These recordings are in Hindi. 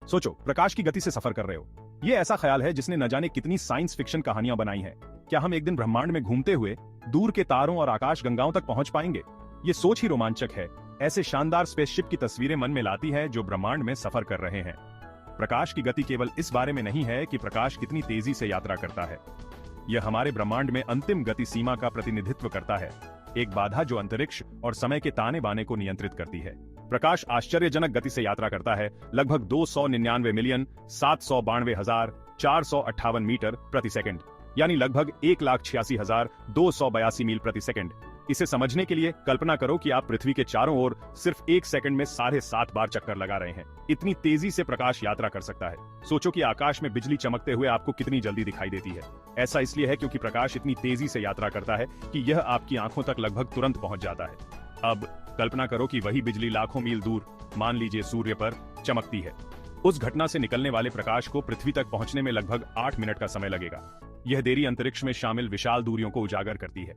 सोचो, प्रकाश की गति से सफर कर रहे हो। ये ऐसा ख्याल है जिसने न जाने कितनी साइंस फिक्शन कहानियां बनाई हैं। क्या हम एक दिन ब्रह्मांड में घूमते हुए दूर के तारों और आकाश गंगाओं तक पहुंच पाएंगे? ये सोच ही रोमांचक है। ऐसे शानदार स्पेसशिप की तस्वीरें मन में लाती है जो ब्रह्मांड में सफर कर रहे हैं। प्रकाश की गति केवल इस बारे में नहीं है कि प्रकाश कितनी तेजी से यात्रा करता है। यह हमारे ब्रह्मांड में अंतिम गति सीमा का प्रतिनिधित्व करता है, एक बाधा जो अंतरिक्ष और समय के ताने बाने को नियंत्रित करती है। प्रकाश आश्चर्यजनक गति से यात्रा करता है, लगभग 299,792,458 मीटर प्रति सेकंड, यानी लगभग 1,86,282 मील प्रति सेकंड। इसे समझने के लिए कल्पना करो कि आप पृथ्वी के चारों ओर सिर्फ 1 सेकंड में 7.5 बार चक्कर लगा रहे हैं। इतनी तेजी से प्रकाश यात्रा कर सकता है। सोचो कि आकाश में बिजली चमकते हुए आपको कितनी जल्दी दिखाई देती है। ऐसा इसलिए है क्योंकि प्रकाश इतनी तेजी से यात्रा करता है कि यह आपकी आंखों तक लगभग तुरंत पहुंच जाता है। अब कल्पना करो कि वही बिजली लाखों मील दूर, मान लीजिए सूर्य पर, चमकती है। उस घटना से निकलने वाले प्रकाश को पृथ्वी तक पहुंचने में लगभग 8 मिनट का समय लगेगा। यह देरी अंतरिक्ष में शामिल विशाल दूरियों को उजागर करती है।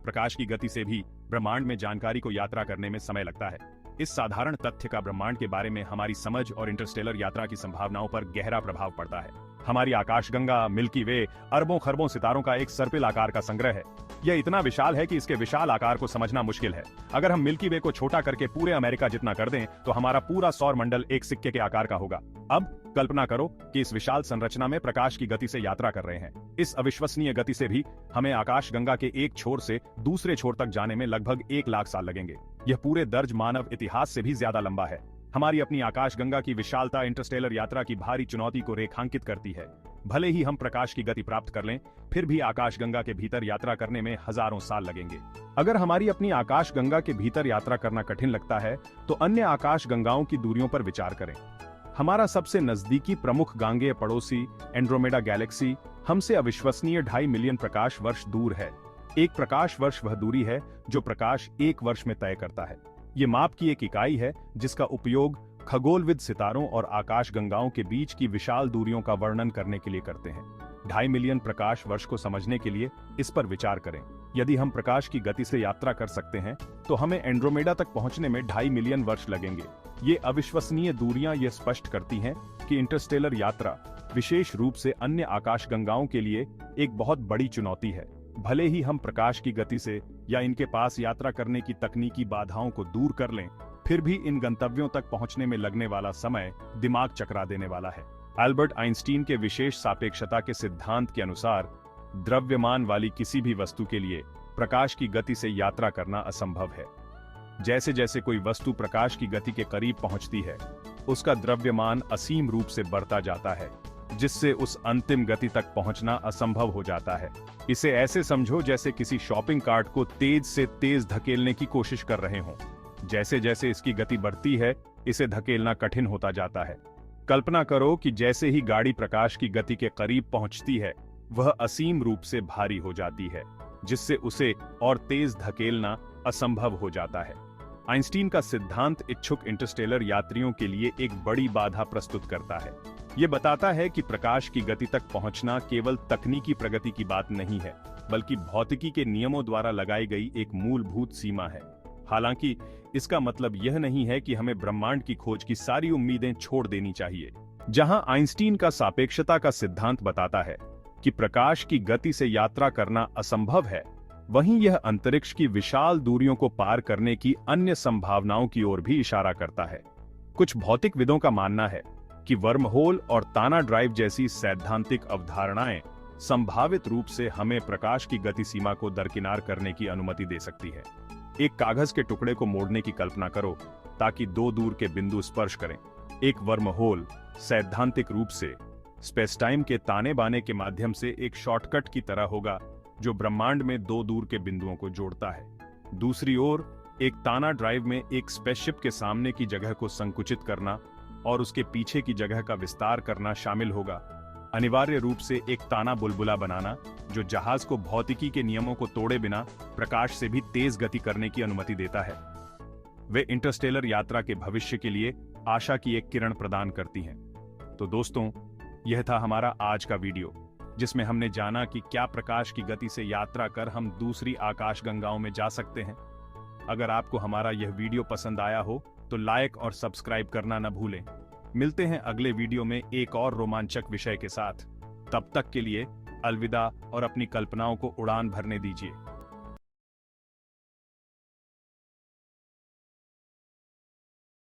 प्रकाश की गति से भी ब्रह्मांड में जानकारी को यात्रा करने में समय लगता है। इस साधारण तथ्य का ब्रह्मांड के बारे में हमारी समझ और इंटरस्टेलर यात्रा की संभावनाओं पर गहरा प्रभाव पड़ता है। हमारी आकाशगंगा, मिल्की वे, अरबों खरबों सितारों का एक सर्पिल आकार का संग्रह है। यह इतना विशाल है कि इसके विशाल आकार को समझना मुश्किल है। अगर हम मिल्की वे को छोटा करके पूरे अमेरिका जितना कर दें तो हमारा पूरा सौर मंडल एक सिक्के के आकार का होगा। अब कल्पना करो कि इस विशाल संरचना में प्रकाश की गति से यात्रा कर रहे हैं। इस अविश्वसनीय गति से भी हमें आकाशगंगा के एक छोर से दूसरे छोर तक जाने में लगभग 1 लाख साल लगेंगे। यह पूरे दर्ज मानव इतिहास से भी ज्यादा लंबा है। हमारी अपनी आकाशगंगा की विशालता इंटरस्टेलर यात्रा की भारी चुनौती को रेखांकित करती है। भले ही हम प्रकाश की गति प्राप्त कर लें, फिर भी आकाशगंगा के भीतर यात्रा करने में हजारों साल लगेंगे। अगर हमारी अपनी आकाशगंगा के भीतर यात्रा करना कठिन लगता है तो अन्य आकाशगंगाओं की दूरियों पर विचार करें। हमारा सबसे नजदीकी प्रमुख गांगेय पड़ोसी एंड्रोमेडा गैलेक्सी हमसे अविश्वसनीय 2.5 मिलियन प्रकाश वर्ष दूर है। एक प्रकाश वर्ष वह दूरी है जो प्रकाश 1 वर्ष में तय करता है। ये माप की एक इकाई है जिसका उपयोग खगोलविद सितारों और आकाशगंगाओं के बीच की विशाल दूरियों का वर्णन करने के लिए करते हैं। 2.5 मिलियन प्रकाश वर्ष को समझने के लिए इस पर विचार करें। यदि हम प्रकाश की गति से यात्रा कर सकते हैं तो हमें एंड्रोमेडा तक पहुंचने में 2.5 मिलियन वर्ष लगेंगे। ये अविश्वसनीय दूरियां यह स्पष्ट करती हैं कि इंटरस्टेलर यात्रा विशेष रूप से अन्य आकाशगंगाओं के लिए एक बहुत बड़ी चुनौती है। भले ही हम प्रकाश की गति से या इनके पास यात्रा करने की तकनीकी बाधाओं को दूर कर लें, फिर भी इन गंतव्यों तक पहुंचने में लगने वाला समय दिमाग चकरा देने वाला है। अल्बर्ट आइंस्टीन के विशेष सापेक्षता के सिद्धांत के अनुसार द्रव्यमान वाली किसी भी वस्तु के लिए प्रकाश की गति से यात्रा करना असंभव है। जैसे जैसे कोई वस्तु प्रकाश की गति के करीब पहुंचती है, उसका द्रव्यमान असीम रूप से बढ़ता जाता है, जिससे उस अंतिम गति तक पहुंचना असंभव हो जाता है। इसे ऐसे समझो जैसे किसी शॉपिंग कार्ट को तेज से तेज धकेलने की कोशिश कर रहे हों। जैसे जैसे इसकी गति बढ़ती है, इसे धकेलना कठिन होता जाता है। कल्पना करो कि जैसे ही गाड़ी प्रकाश की गति के करीब पहुंचती है, वह असीम रूप से भारी हो जाती है, जिससे उसे और तेज धकेलना असंभव हो जाता है। आइंस्टीन का सिद्धांत इच्छुक इंटरस्टेलर यात्रियों के लिए एक बड़ी बाधा प्रस्तुत करता है। यह बताता है कि प्रकाश की गति तक पहुंचना केवल तकनीकी प्रगति की बात नहीं है, बल्कि भौतिकी के नियमों द्वारा लगाई गई एक मूलभूत सीमा है। हालांकि इसका मतलब यह नहीं है कि हमें ब्रह्मांड की खोज की सारी उम्मीदें छोड़ देनी चाहिए। जहां आइंस्टीन का सापेक्षता का सिद्धांत बताता है कि प्रकाश की गति से यात्रा करना असंभव है, वहीं यह अंतरिक्ष की विशाल दूरियों को पार करने की अन्य संभावनाओं की ओर भी इशारा करता है। कुछ भौतिकविदों का मानना है कि वर्महोल और ताना ड्राइव जैसी सैद्धांतिक अवधारणाएं संभावित रूप से हमें प्रकाश की गति सीमा को दरकिनार करने की अनुमति दे सकती है। एक कागज के टुकड़े को मोड़ने की कल्पना करो ताकि 2 दूर के बिंदु स्पर्श करें। एक वर्महोल सैद्धांतिक रूप से स्पेस-टाइम के ताने बाने के माध्यम से एक शॉर्टकट की तरह होगा जो ब्रह्मांड में 2 दूर के बिंदुओं को जोड़ता है। दूसरी ओर एक ताना ड्राइव में एक स्पेसशिप के सामने की जगह को संकुचित करना और उसके पीछे की जगह का विस्तार करना शामिल होगा। अनिवार्य रूप से एक ताना बुलबुला बनाना जो जहाज को भौतिकी के नियमों को तोड़े बिना प्रकाश से भी तेज गति करने की अनुमति देता है। वे इंटरस्टेलर यात्रा के भविष्य के लिए आशा की एक किरण प्रदान करती हैं। तो दोस्तों, यह था हमारा आज का वीडियो, जिसमें हमने जाना कि क्या प्रकाश की गति से यात्रा कर हम दूसरी आकाशगंगाओं में जा सकते हैं। अगर आपको हमारा यह वीडियो पसंद आया हो तो लाइक और सब्सक्राइब करना न भूलें। मिलते हैं अगले वीडियो में एक और रोमांचक विषय के साथ। तब तक के लिए अलविदा और अपनी कल्पनाओं को उड़ान भरने दीजिए।